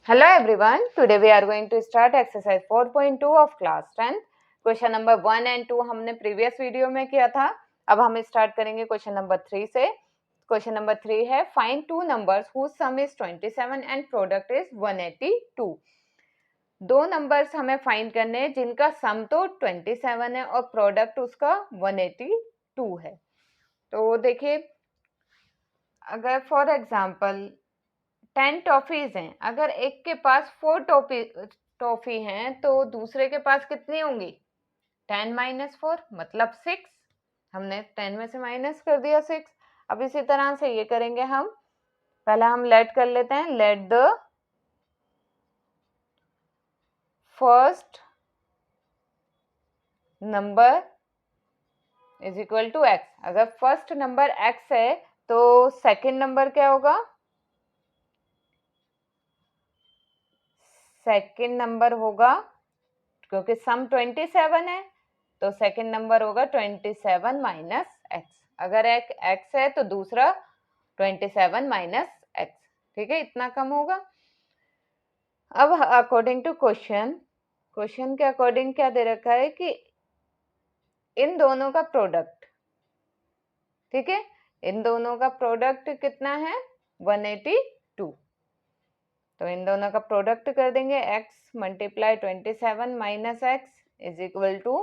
Hello everyone. Today we are going to start exercise 4.2 of class 10. Question number 1 and 2 हमने previous video में किया था. अब हम स्टार्ट करेंगे क्वेश्चन नंबर 3 से. क्वेश्चन नंबर 3 है find two numbers whose sum is 27 and product is 182. दो नंबर्स हमें फाइंड करने हैं जिनका सम तो 27 है और प्रोडक्ट उसका 182 है. तो देखिए, अगर फॉर एग्जांपल 10 टॉफीज हैं, अगर एक के पास 4 टॉफी हैं तो दूसरे के पास कितनी होंगी? 10 माइनस 4 मतलब 6. हमने 10 में से माइनस कर दिया 6. अब इसी तरह से ये करेंगे हम. पहले हम लेट कर लेते हैं. Let the first number is equal to X. अगर फर्स्ट नंबर एक्स है तो सेकेंड नंबर क्या होगा? सेकेंड नंबर होगा, क्योंकि सम 27 है तो सेकेंड नंबर होगा 27 माइनस एक्स. अगर एक एक्स है तो दूसरा 27 माइनस एक्स. ठीक है, इतना कम होगा. अब अकॉर्डिंग टू क्वेश्चन के अकॉर्डिंग क्या दे रखा है कि इन दोनों का प्रोडक्ट. ठीक है, इन दोनों का प्रोडक्ट कितना है? 182. तो इन दोनों का प्रोडक्ट कर देंगे. x multiply 27 minus X is equal to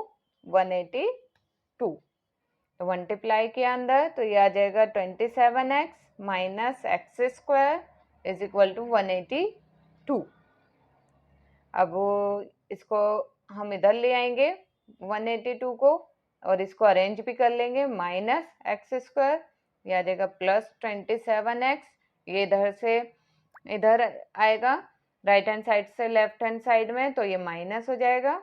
182. तो मल्टीप्लाई किया अंदर तो ये आ जाएगा 27x minus X square is equal to 182. अब इसको हम इधर ले आएंगे 182 को और इसको अरेंज भी कर लेंगे. माइनस एक्स स्क्वायर ये आ जाएगा प्लस 27x. ये इधर से इधर आएगा राइट हैंड साइड से लेफ्ट हैंड साइड में, तो ये माइनस हो जाएगा.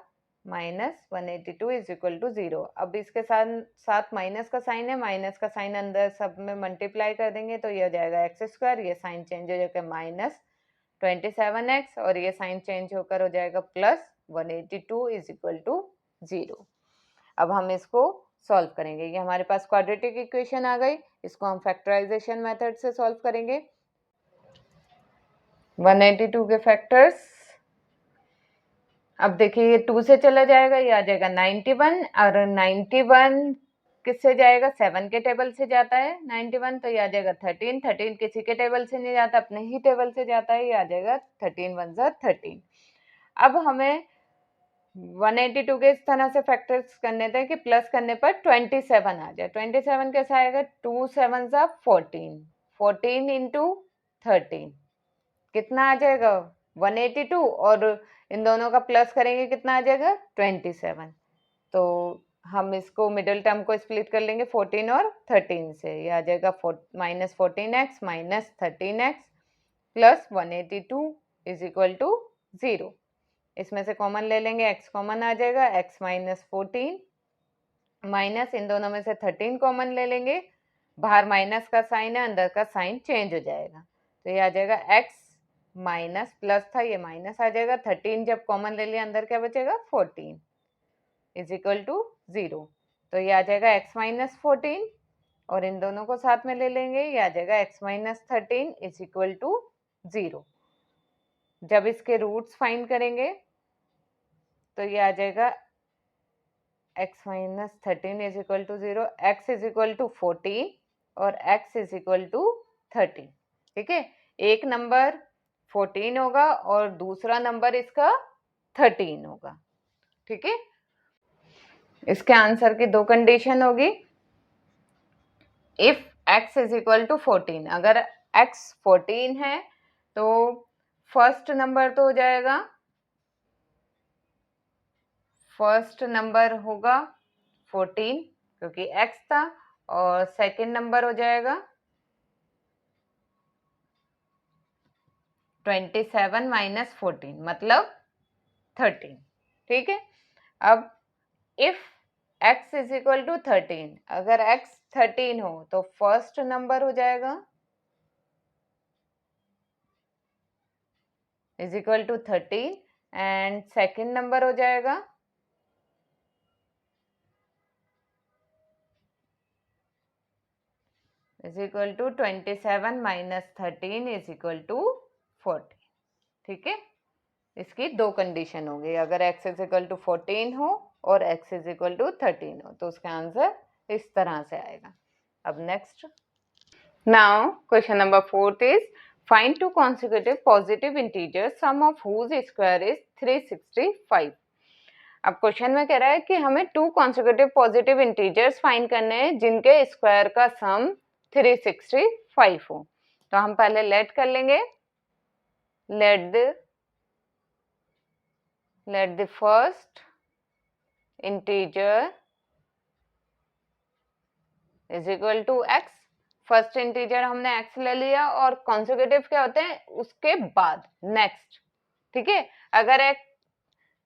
Minus 182 is equal to 0. अब इसके साथ साथ माइनस का साइन है, माइनस का साइन अंदर सब में मल्टीप्लाई कर देंगे तो ये हो जाएगा एक्स स्क्वायर. ये साइन चेंज हो जाएगा माइनस 27x और ये साइन चेंज होकर हो जाएगा प्लस 182 इज इक्वल टू 0. अब हम इसको सॉल्व करेंगे. ये हमारे पास क्वाड्रेटिक इक्वेशन आ गई. इसको हम फैक्टराइजेशन मेथड से सॉल्व करेंगे. 182 के फैक्टर्स. अब देखिए ये 2 से चला जाएगा, ये आ जाएगा 91 और 91 किससे जाएगा? 7 के टेबल से जाता है 91, तो ये आ जाएगा 13. 13 किसी के टेबल से नहीं जाता, अपने ही टेबल से जाता है. ये आ जाएगा 13 1 13. अब हमें 182 के इस तरह से फैक्टर्स करने थे कि प्लस करने पर 27 आ जाए. 27 कैसा आएगा? 2 7 14. 14 इंटू 13 कितना आ जाएगा? 182. और इन दोनों का प्लस करेंगे कितना आ जाएगा? 27. तो हम इसको मिडिल टर्म को स्प्लिट कर लेंगे 14 और 13 से. ये आ जाएगा minus 14x minus 13x plus 182 is equal to 0. इसमें से कॉमन ले लेंगे, x कॉमन आ जाएगा. x माइनस 14 माइनस इन दोनों में से 13 कॉमन ले लेंगे. बाहर माइनस का साइन है, अंदर का साइन चेंज हो जाएगा. तो ये आ जाएगा x माइनस प्लस था, ये माइनस आ जाएगा. 13 जब कॉमन ले लिया अंदर क्या बचेगा? 14 इज इक्वल टू 0. तो ये आ जाएगा x माइनस 14 और इन दोनों को साथ में ले लेंगे. ये आ जाएगा x minus 13 is equal to 0. जब इसके रूट्स फाइंड करेंगे तो ये आ जाएगा x minus 13 is equal to 0. x is equal to 14 और x इज इक्वल टू 13. ठीक है, एक नंबर 14 होगा और दूसरा नंबर इसका 13 होगा. ठीक है, इसके आंसर की दो कंडीशन होगी. If x is equal to 14, अगर x 14 है तो फर्स्ट नंबर तो हो जाएगा, फर्स्ट नंबर होगा 14 क्योंकि x था, और सेकंड नंबर हो जाएगा 27 माइनस 14 मतलब 13. ठीक है, अब if x is equal to 13, अगर x 13 हो तो फर्स्ट नंबर हो जाएगा is equal to 13 and second number हो जाएगा is equal to 27 minus 13 is equal to 14. ठीक है, इसकी दो कंडीशन होगी, अगर x इज इक्वल टू 14 हो और x इज इक्वल टू 13 हो तो उसका आंसर इस तरह से आएगा। अब next, now question number 4 is find two consecutive positive integers sum of whose square is 365। अब क्वेश्चन में कह रहा है कि हमें two consecutive positive integers find करने हैं जिनके स्क्वायर का सम 365 हो। तो हम पहले लेट कर लेंगे, let the first integer is equal to x। First integer हमने x ले लिया और कॉन्सेक्यूटिव क्या होते हैं उसके बाद नेक्स्ट। ठीक है, अगर एक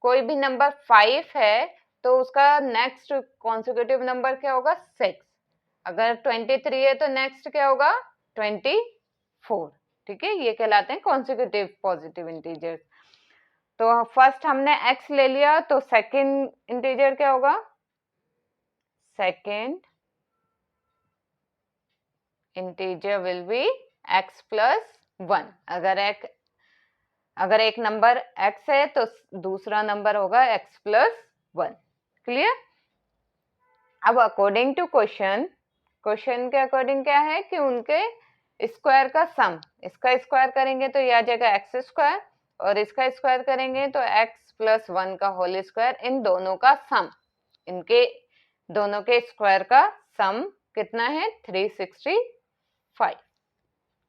कोई भी नंबर 5 है तो उसका नेक्स्ट कॉन्सेक्यूटिव नंबर क्या होगा 6। अगर 23 है तो नेक्स्ट क्या होगा 24। ठीक है, ये कहलाते हैं कॉन्सेक्यूटिव पॉजिटिव इंटीजर्स। तो फर्स्ट हमने x ले लिया तो सेकंड इंटीजर क्या होगा, second integer will be x plus 1। अगर एक नंबर x है तो दूसरा नंबर होगा x प्लस 1। क्लियर। अब अकॉर्डिंग टू क्वेश्चन के अकॉर्डिंग क्या है कि उनके स्क्वायर का सम, इसका स्क्वायर करेंगे तो ये आ जाएगा एक्स स्क्वायर और इसका स्क्वायर करेंगे तो एक्स प्लस 1 का होल स्क्वायर। इन दोनों का सम, इनके दोनों के स्क्वायर का सम कितना है 365।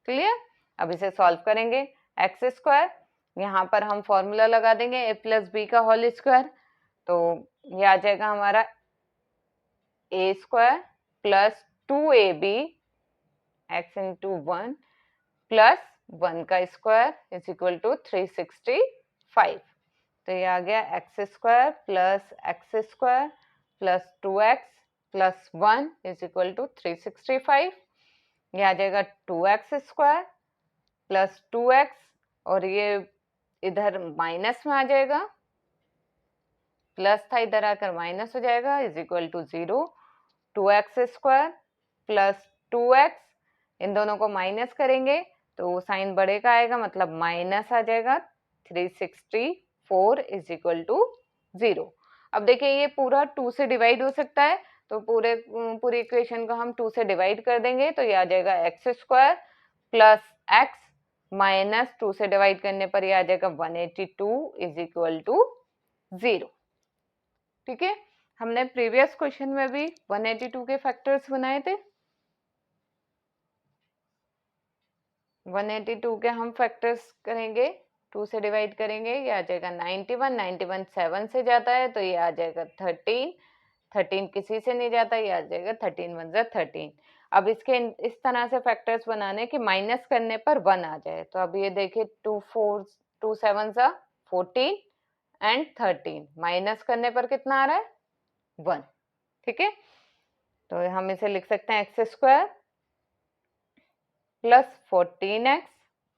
क्लियर। अब इसे सॉल्व करेंगे, एक्स स्क्वायर, यहाँ पर हम फॉर्मूला लगा देंगे ए प्लस बी का होल स्क्वायर, तो ये आ जाएगा हमारा A square plus 2ab x into 1 plus 1 का स्क्वायर इज इक्वल टू 365। तो ये आ गया X square plus 2x plus 1 is equal to 365। ये आ जाएगा 2x स्क्वायर प्लस 2x और ये इधर माइनस में आ जाएगा, प्लस था इधर आकर माइनस हो जाएगा is equal to 0। 2x square plus 2x, इन दोनों को माइनस करेंगे तो साइन बड़े का आएगा मतलब माइनस आ जाएगा 364 इज इक्वल टू 0। अब देखिए ये पूरा 2 से डिवाइड हो सकता है तो पूरी इक्वेशन को हम 2 से डिवाइड कर देंगे तो ये आ जाएगा x square plus x minus 2 से डिवाइड करने पर ये आ जाएगा 182 इज इक्वल टू 0। ठीक है, हमने प्रीवियस क्वेश्चन में भी 182 के फैक्टर्स बनाए थे। 182 के हम फैक्टर्स करेंगे, 2 से डिवाइड करेंगे, ये आ जाएगा 91 7 से जाता है तो ये आ जाएगा 13 किसी से नहीं जाता, ये आ जाएगा 13 1 जा 13। अब इसके इस तरह से फैक्टर्स बनाने कि माइनस करने पर 1 आ जाए। तो अब ये देखिए 2 7 जा 14 एंड 13, माइनस करने पर कितना आ रहा है 1। ठीक है, तो हम इसे लिख सकते हैं x square plus 14x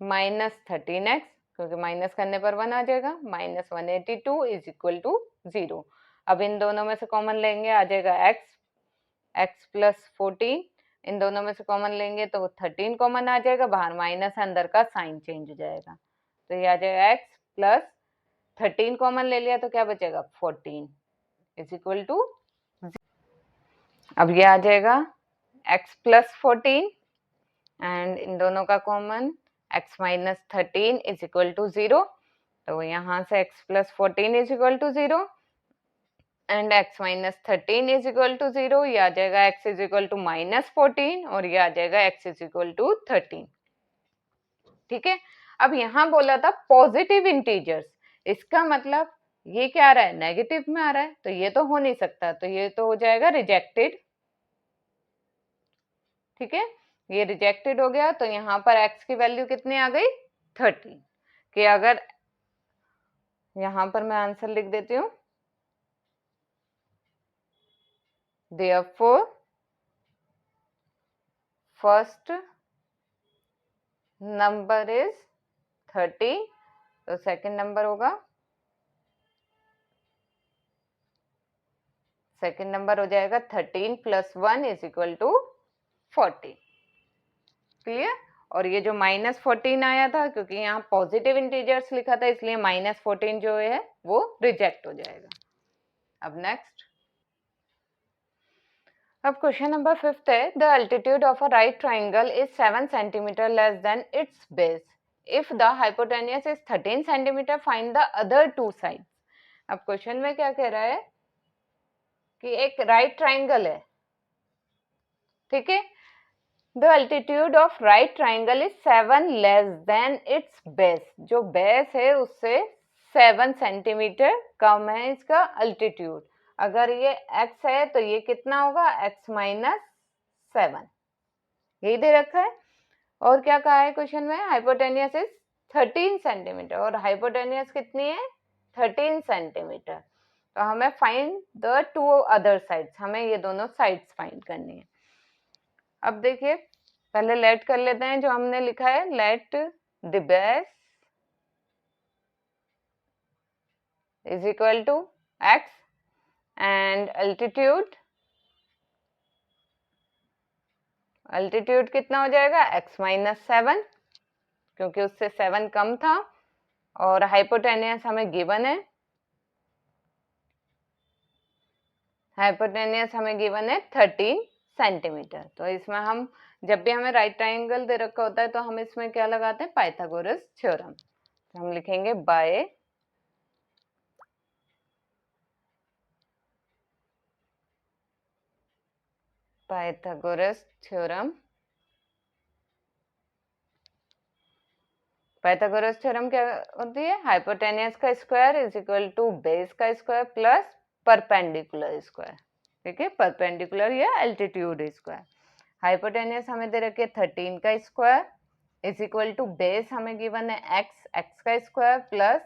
minus 13x, क्योंकि माइनस करने पर 1 आ जाएगा, माइनस 182 इज इक्वल टू 0। अब इन दोनों में से कॉमन लेंगे आ जाएगा x प्लस 14, इन दोनों में से कॉमन लेंगे तो 13 कॉमन आ जाएगा, बाहर माइनस अंदर का साइन चेंज हो जाएगा तो ये आ जाएगा x प्लस 13 कॉमन ले लिया तो क्या बचेगा 14 इज इक्वल टू। अब ये आ जाएगा x प्लस 14 एंड इन दोनों का common x minus 13 is equal to 0। तो यहाँ से x plus 14 is equal to 0 and x minus 13 is equal to 0। ये आ जाएगा x is equal to minus 14 और ये आ जाएगा x इज इक्वल टू 13। ठीक है, अब यहाँ बोला था पॉजिटिव इंटीजर्स, इसका मतलब ये क्या आ रहा है नेगेटिव में आ रहा है तो ये तो हो नहीं सकता, तो ये तो हो जाएगा रिजेक्टेड। ठीक है, ये रिजेक्टेड हो गया तो यहाँ पर x की वैल्यू कितनी आ गई 13। कि अगर यहाँ पर मैं आंसर लिख देती हूँ, therefore फर्स्ट नंबर इज 30, तो सेकंड नंबर होगा, सेकंड नंबर हो जाएगा 13 plus 1 is equal to 40। Clear. और ये जो -14 आया था, क्योंकि यहाँ पॉजिटिव इंटीजर्स लिखा था इसलिए -14 जो है वो रिजेक्ट हो जाएगा। अब नेक्स्ट, अब क्वेश्चन नंबर 5 है, the altitude of a right triangle is 7 centimetre less than it's base, if the hypotenuse is 13 centimetre, find the other two sides. अब क्वेश्चन में क्या कह रहा है कि एक राइट ट्राइंगल है, ठीक है, the altitude of right triangle is 7 less than it's base, जो बेस है उससे 7 सेंटीमीटर कम है इसका अल्टीट्यूड। अगर ये x है तो ये कितना होगा, x माइनस 7, यही दे रखा है। और क्या कहा है क्वेश्चन में, हाइपोटेनियस इज 13 सेंटीमीटर, और हाइपोटेनियस कितनी है, 13 सेंटीमीटर। तो हमें find the two other sides, हमें ये दोनों साइड्स फाइंड करनी है। अब देखिए, पहले लेट कर लेते हैं जो हमने लिखा है, let the base is equal to x and altitude कितना हो जाएगा, x माइनस 7, क्योंकि उससे 7 कम था, और हाइपोटेनियस हमें गिवन है, हाइपोटेनियस हमें गिवन है 13 सेंटीमीटर। तो इसमें हम, जब भी हमें राइट ट्राइंगल दे रखा होता है तो हम इसमें क्या लगाते हैं, पाइथागोरस थ्योरम। तो हम लिखेंगे by Pythagoras theorem. Pythagoras theorem क्या होती है, हाइपोटेनियस का square is equal to base का स्क्वायर प्लस परपेंडिकुलर स्क्वायर, ठीक है, परपेंडिकुलर या एल्टीट्यूड स्क्वायर। हाइपोटेनियस हमें दे रखे 13 का square is equal to base हमें गिवन है x का स्क्वायर प्लस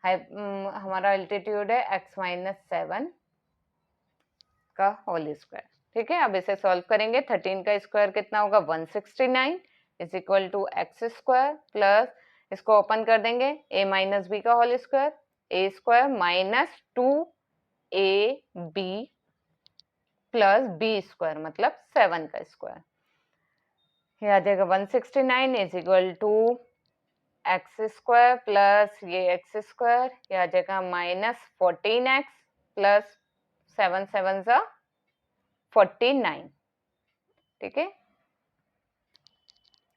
हमारा एल्टीट्यूड है x माइनस 7 का होल स्क्वायर, ठीक है। अब इसे सॉल्व करेंगे, 13 का स्क्वायर कितना होगा, 169 is equal to x square plus, इसको ओपन कर देंगे, a माइनस बी का whole square, A square minus 2ab plus B square मतलब 7 का स्क्वायर। ये आ जाएगा 169 is equal to x square plus ये एक्स स्क्वायर, ये आ जाएगा -14x प्लस 7 7 जा 49, ठीक है।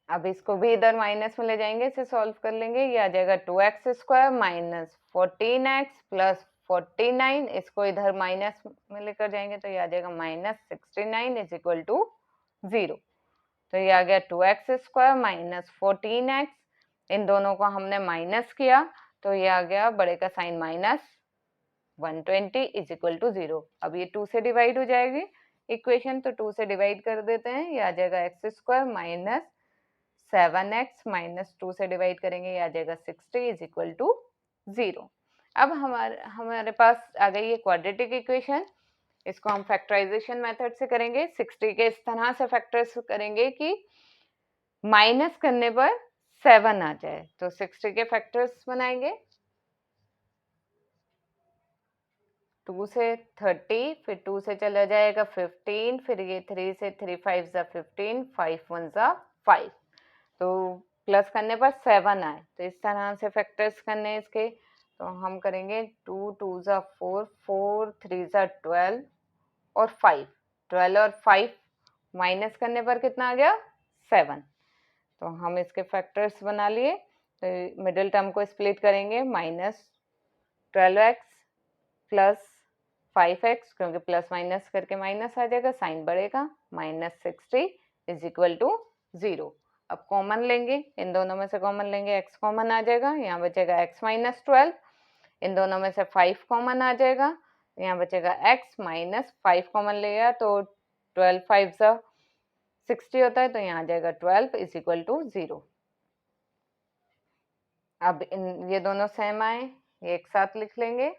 अब इसको भी इधर माइनस में ले जाएंगे, इसे सॉल्व कर लेंगे, ये आ जाएगा 2x square minus 14x plus 49, इसको इधर माइनस में लेकर जाएंगे तो ये आ जाएगा -69 इज इक्वल टू 0। तो ये आ गया 2x स्क्वायर माइनस 14x, इन दोनों को हमने माइनस किया तो ये आ गया बड़े का साइन -120 इज इक्वल टू 0। अब ये 2 से डिवाइड हो जाएगी इक्वेशन, तो 2 से डिवाइड कर देते हैं, ये आ जाएगा x square minus 7x minus 2 से डिवाइड करेंगे, ये आ जाएगा 60 इज इक्वल टू 0। अब हमारे पास आ गई है क्वाड्रेटिक इक्वेशन, इसको हम फैक्टराइजेशन मेथड से करेंगे। 60 के इस तरह से फैक्टर्स करेंगे कि माइनस करने पर 7 आ जाए। तो 60 के फैक्टर्स बनाएंगे, 2 से 30, फिर 2 से चला जाएगा 15, फिर ये 3 से 3 5 जा 15, 5 1 जा 5, तो प्लस करने पर 7 आए। तो इस तरह से फैक्टर्स करने हैं इसके, तो हम करेंगे 2 2 जा 4, 4 3 जा 12 और 5, 12 और 5 माइनस करने पर कितना आ गया, 7। तो हम इसके फैक्टर्स बना लिए, तो मिडिल टर्म को स्प्लिट करेंगे, -12x प्लस 5x, क्योंकि प्लस माइनस करके माइनस आ जाएगा, साइन बढ़ेगा, -60 इज इक्वल टू 0। अब कॉमन लेंगे, इन दोनों में से कॉमन लेंगे, x कॉमन आ जाएगा, यहाँ बचेगा x माइनस 12, इन दोनों में से 5 कॉमन आ जाएगा, यहाँ बचेगा x माइनस 5 कॉमन लेगा तो 12 5 जा 60 होता है, तो यहाँ आ जाएगा 12 इज इक्वल टू 0। अब ये दोनों सेम आए, ये एक साथ लिख लेंगे,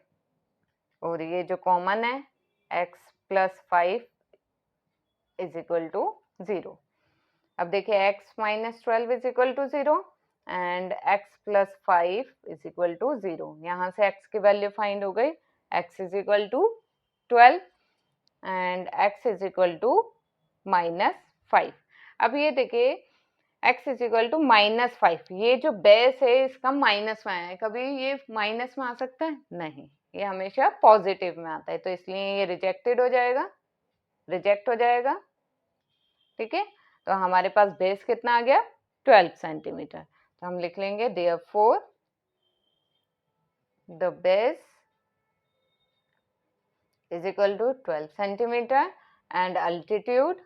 और ये जो कॉमन है x plus 5 is equal to 0। अब देखिए x minus 12 is equal to 0 and x plus 5 is equal to 0। यहाँ से x की वैल्यू फाइंड हो गई, x is equal to 12 and x is equal to -5। अब ये देखिए x इज इक्वल टू -5। ये जो बेस है इसका माइनस में है, कभी ये माइनस में आ सकता है नहीं, ये हमेशा पॉजिटिव में आता है, तो इसलिए ये रिजेक्टेड हो जाएगा, रिजेक्ट हो जाएगा। ठीक है, तो हमारे पास बेस कितना आ गया 12 सेंटीमीटर। तो हम लिख लेंगे therefore the base is equal to 12 centimetre and altitude,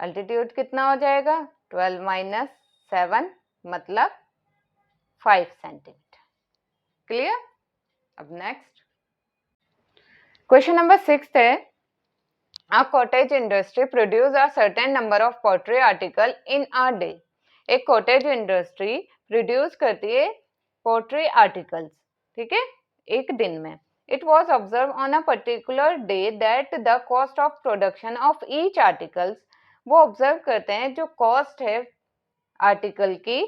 altitude कितना हो जाएगा 12 माइनस 7 मतलब 5 सेंटीमीटर। क्लियर। अब नेक्स्ट क्वेश्चन नंबर 6 है, a cottage industry produce a certain number of pottery article in a day। एक cottage industry produce करती है pottery articles, ठीक है, एक दिन में। It was observed on a particular day that the cost of production of each articles, वो observe करते हैं जो कॉस्ट है आर्टिकल की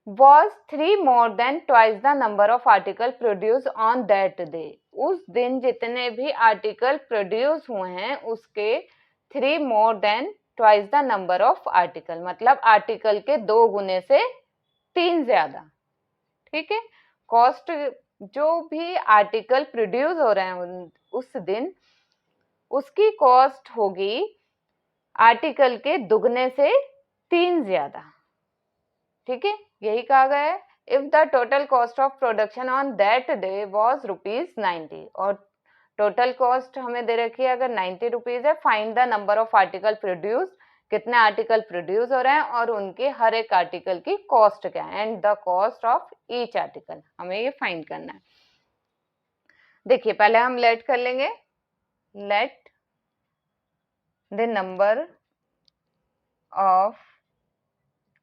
was 3 more than twice the number of article produced on that day। उस दिन जितने भी आर्टिकल प्रोड्यूस हुए हैं उसके 3 more than twice the number of article, मतलब आर्टिकल के 2 गुने से 3 ज्यादा। ठीक है, कॉस्ट जो भी आर्टिकल प्रोड्यूस हो रहे हैं उस दिन उसकी कॉस्ट होगी आर्टिकल के दुगने से 3 ज्यादा। ठीक है, यही कहा गया है। If the total cost of production on that day was ₹90, और टोटल कॉस्ट हमें दे रखी है अगर 90 रुपीज है, find the number of article produce, कितने आर्टिकल प्रोड्यूस हो रहे हैं और उनके हर एक आर्टिकल की कॉस्ट क्या है, and the cost of each article, हमें ये फाइंड करना है। देखिए पहले हम लेट कर लेंगे, let the number of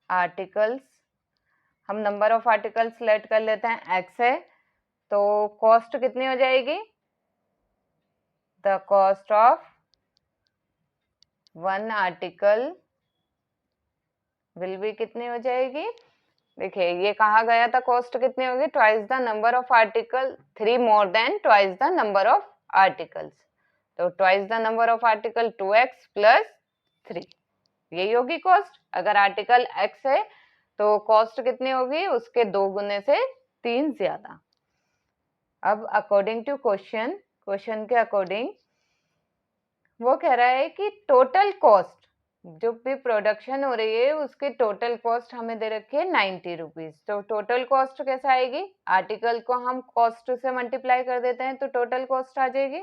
articles, हम नंबर ऑफ आर्टिकल्स लेट कर लेते हैं, x है, तो कॉस्ट कितनी हो जाएगी, the cost of one article will be कितनी हो जाएगी, देखिए ये कहा गया था कॉस्ट कितनी होगी, twice the number of article, 3 more than twice the number of articles, तो twice the number of article 2x plus 3, यही होगी कॉस्ट। अगर आर्टिकल x है तो कॉस्ट कितनी होगी, उसके 2 गुने से 3 ज्यादा। अब अकॉर्डिंग टू क्वेश्चन, क्वेश्चन के अकॉर्डिंग वो कह रहा है कि टोटल कॉस्ट जो भी प्रोडक्शन हो रही है उसकी टोटल कॉस्ट हमें दे रखी है 90 रुपीज। तो टोटल कॉस्ट कैसे आएगी, आर्टिकल को हम कॉस्ट से मल्टीप्लाई कर देते हैं तो टोटल कॉस्ट आ जाएगी।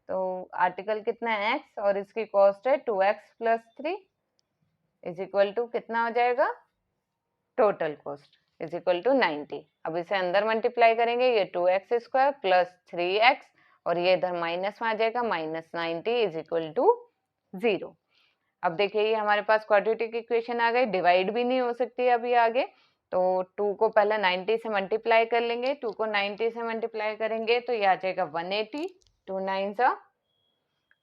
तो आर्टिकल कितना है x और इसकी कॉस्ट है 2x plus 3 is equal to कितना हो जाएगा, total cost is equal to 90। अब इसे अंदर मल्टीप्लाई करेंगे, ये 2x स्क्वायर प्लस 3x और ये इधर माइनस में आ जाएगा, -90 इज इक्वल टू 0। अब देखिए ये हमारे पास क्वाड्रेटिक इक्वेशन आ गई, डिवाइड भी नहीं हो सकती अभी आगे, तो 2 को पहले 90 से मल्टीप्लाई कर लेंगे, 2 को 90 से मल्टीप्लाई करेंगे तो ये आ जाएगा 180, 2 9 सा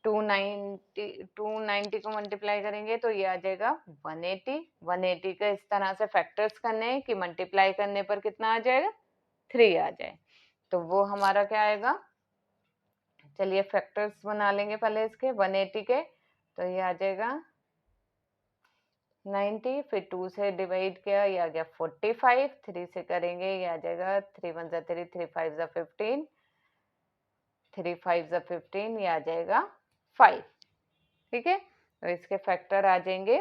290, 290 को मल्टीप्लाई करेंगे तो ये आ जाएगा 180। 180 का इस तरह से फैक्टर्स करने हैं कि मल्टीप्लाई करने पर कितना आ जाएगा, 3 आ जाए, तो वो हमारा क्या आएगा, चलिए फैक्टर्स बना लेंगे पहले इसके 180 के, तो ये आ जाएगा 90, फिर 2 से डिवाइड किया ये आ गया 45, 3 से करेंगे ये आ जाएगा 3 1 जा 3, 3 5 जा 15, 3 5 जा 15, ये आ जाएगा 5। ठीक है, तो इसके फैक्टर आ जाएंगे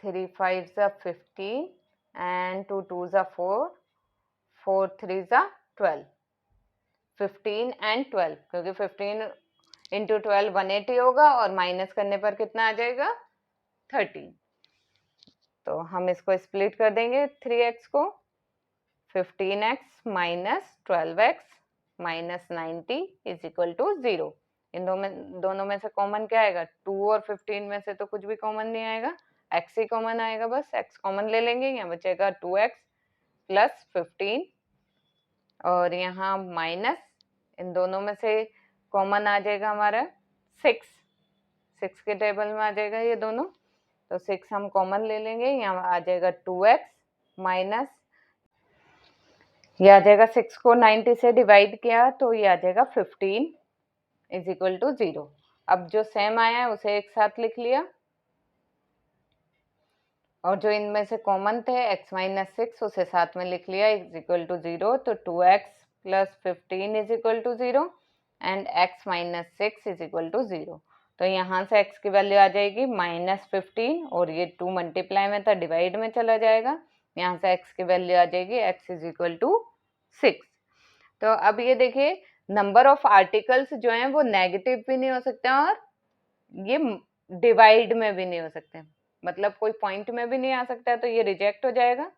3 5 जा 15 एंड 2 2 जा 4, 4 3 जा 12, 15 एंड 12, क्योंकि 15 इंटू 12 180 होगा और माइनस करने पर कितना आ जाएगा 13। तो हम इसको स्प्लिट कर देंगे 3x को, 15x minus 12x minus 90 is equal to 0। इन दोनों में से कॉमन क्या आएगा, 2 और 15 में से तो कुछ भी कॉमन नहीं आएगा, x ही कॉमन आएगा, बस x कॉमन ले लेंगे, यहाँ बचेगा 2x प्लस 15 और यहाँ माइनस, इन दोनों में से कॉमन आ जाएगा हमारा 6, 6 के टेबल में आ जाएगा ये दोनों, तो 6 हम कॉमन ले लेंगे, यहाँ आ जाएगा 2x माइनस, ये आ जाएगा 6 को 90 से डिवाइड किया तो ये आ जाएगा 15 इज इक्वल टू 0। अब जो सेम आया है उसे एक साथ लिख लिया, और जो इनमें से कॉमन थे x माइनस 6 उसे साथ में लिख लिया इज इक्वल टू 0। तो 2x plus 15 is equal to 0 and x minus 6 is equal to 0। तो यहाँ से x की वैल्यू आ जाएगी -15, और ये 2 मल्टीप्लाई में था, डिवाइड में चला जाएगा, यहाँ से x की वैल्यू आ जाएगी x इज इक्वल टू 6। तो अब ये देखिए नंबर ऑफ आर्टिकल्स जो हैं वो नेगेटिव भी नहीं हो सकते और ये डिवाइड में भी नहीं हो सकते, मतलब कोई पॉइंट में भी नहीं आ सकता है, तो ये रिजेक्ट हो जाएगा,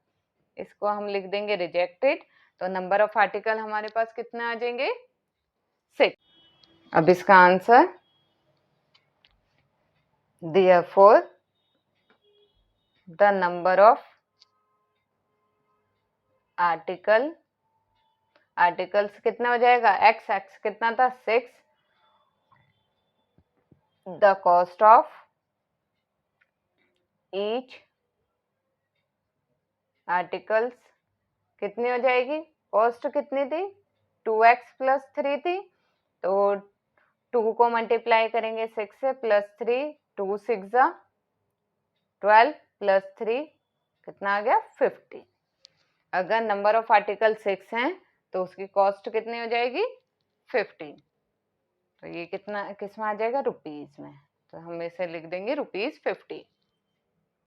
इसको हम लिख देंगे रिजेक्टेड। तो नंबर ऑफ आर्टिकल हमारे पास कितने आ जाएंगे 6। अब इसका answer therefore the number of articles कितना हो जाएगा x कितना था 6, the cost of each articles कितनी हो जाएगी, कॉस्ट कितनी थी 2x प्लस 3 थी, तो 2 को मल्टीप्लाई करेंगे 6 से प्लस 3, 2 6 12 प्लस 3 कितना आ गया 50। अगर नंबर ऑफ आर्टिकल 6 हैं तो उसकी कॉस्ट कितनी हो जाएगी 15। तो ये कितना किस में आ जाएगा रुपीज में, तो हम इसे लिख देंगे ₹50।